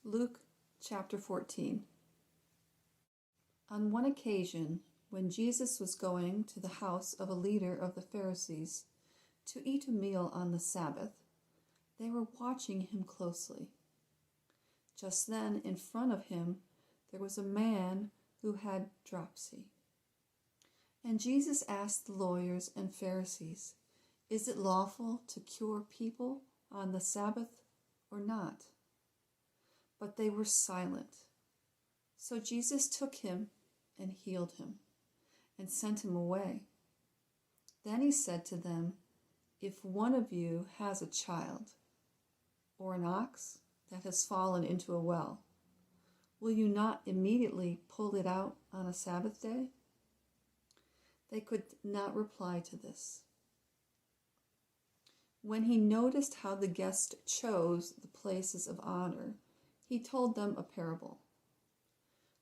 Luke chapter 14. On one occasion, when Jesus was going to the house of a leader of the Pharisees to eat a meal on the Sabbath, they were watching him closely. Just then, in front of him, there was a man who had dropsy. And Jesus asked the lawyers and Pharisees, "Is it lawful to cure people on the Sabbath or not?" But they were silent. So Jesus took him and healed him and sent him away. Then he said to them, "If one of you has a child or an ox that has fallen into a well, will you not immediately pull it out on a Sabbath day?" They could not reply to this. When he noticed how the guests chose the places of honor, he told them a parable.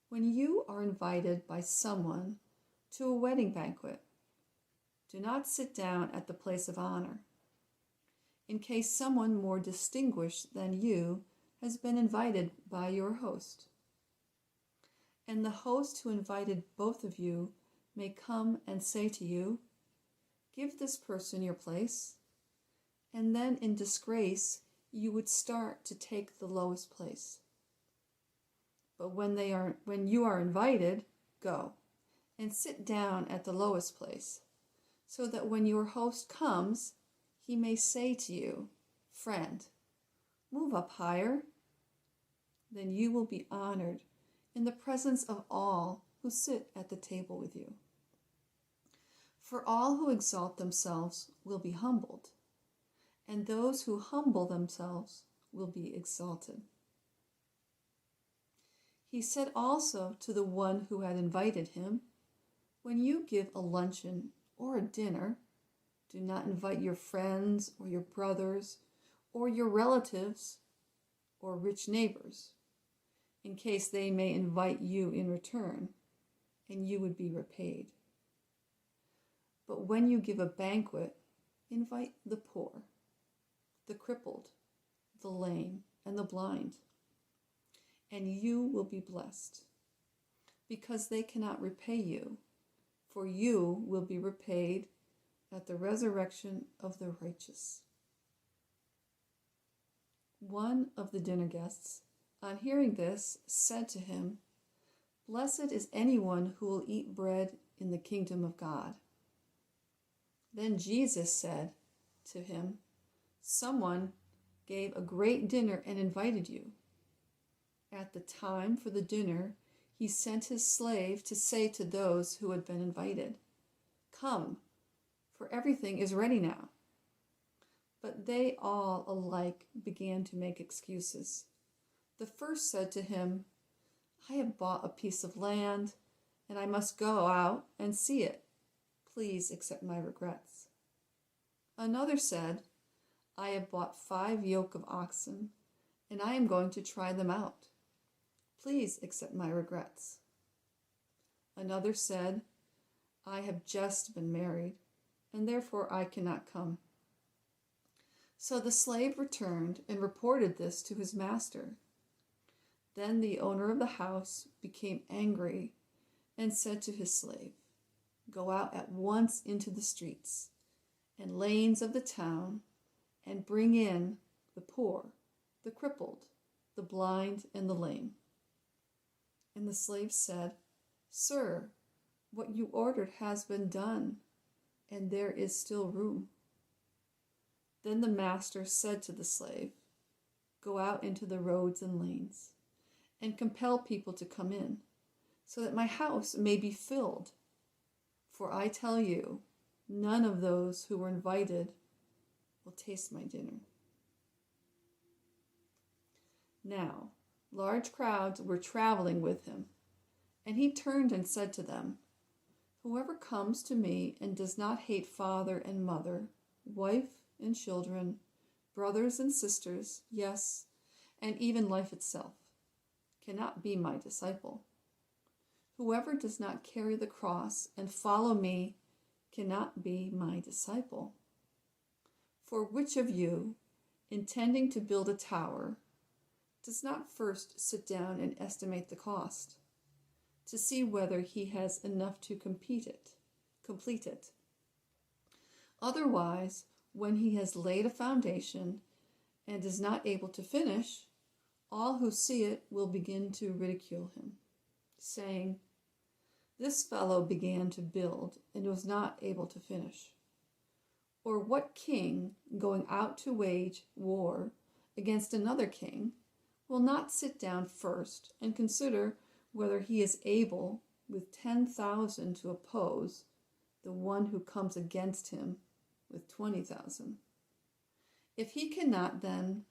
When you are invited by someone to a wedding banquet, do not sit down at the place of honor, in case someone more distinguished than you has been invited by your host. And the host who invited both of you may come and say to you, "Give this person your place," and then in disgrace you would start to take the lowest place. But when you are invited, go and sit down at the lowest place, so that when your host comes, he may say to you, "Friend, move up higher." Then you will be honored in the presence of all who sit at the table with you. For all who exalt themselves will be humbled, and those who humble themselves will be exalted. He said also to the one who had invited him, "When you give a luncheon or a dinner, do not invite your friends or your brothers or your relatives or rich neighbors, in case they may invite you in return, and you would be repaid. But when you give a banquet, invite the poor, the crippled, the lame, and the blind, and you will be blessed, because they cannot repay you, for you will be repaid at the resurrection of the righteous." One of the dinner guests, on hearing this, said to him, "Blessed is anyone who will eat bread in the kingdom of God." Then Jesus said to him, "Someone gave a great dinner and invited you. At the time for the dinner, he sent his slave to say to those who had been invited, 'Come, for everything is ready now.' But they all alike began to make excuses. The first said to him, 'I have bought a piece of land, and I must go out and see it. Please accept my regrets.' Another said, 'I have bought 5 yoke of oxen, and I am going to try them out. Please accept my regrets.' Another said, 'I have just been married, and therefore I cannot come.' So the slave returned and reported this to his master. Then the owner of the house became angry and said to his slave, 'Go out at once into the streets and lanes of the town and bring in the poor, the crippled, the blind, and the lame.' And the slave said, 'Sir, what you ordered has been done, and there is still room.' Then the master said to the slave, 'Go out into the roads and lanes, and compel people to come in, so that my house may be filled. For I tell you, none of those who were invited will taste my dinner.' Now, large crowds were traveling with him, and he turned and said to them, 'Whoever comes to me and does not hate father and mother, wife and children, brothers and sisters, yes, and even life itself, cannot be my disciple. Whoever does not carry the cross and follow me cannot be my disciple. For which of you, intending to build a tower, does not first sit down and estimate the cost, to see whether he has enough to complete it. Otherwise, when he has laid a foundation and is not able to finish, all who see it will begin to ridicule him, saying, "This fellow began to build and was not able to finish." Or what king, going out to wage war against another king, will not sit down first and consider whether he is able with 10,000 to oppose the one who comes against him with 20,000? If he cannot, then,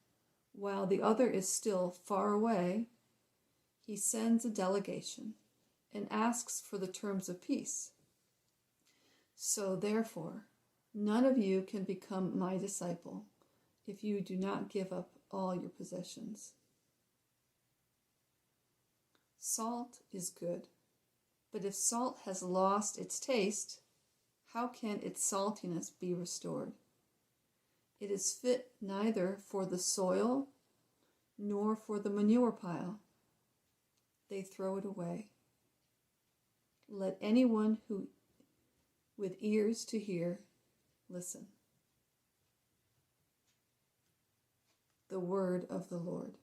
while the other is still far away, he sends a delegation and asks for the terms of peace. So therefore, none of you can become my disciple if you do not give up all your possessions. Salt is good, but if salt has lost its taste, how can its saltiness be restored? It is fit neither for the soil nor for the manure pile. They throw it away. Let anyone who with ears to hear listen. The word of the Lord.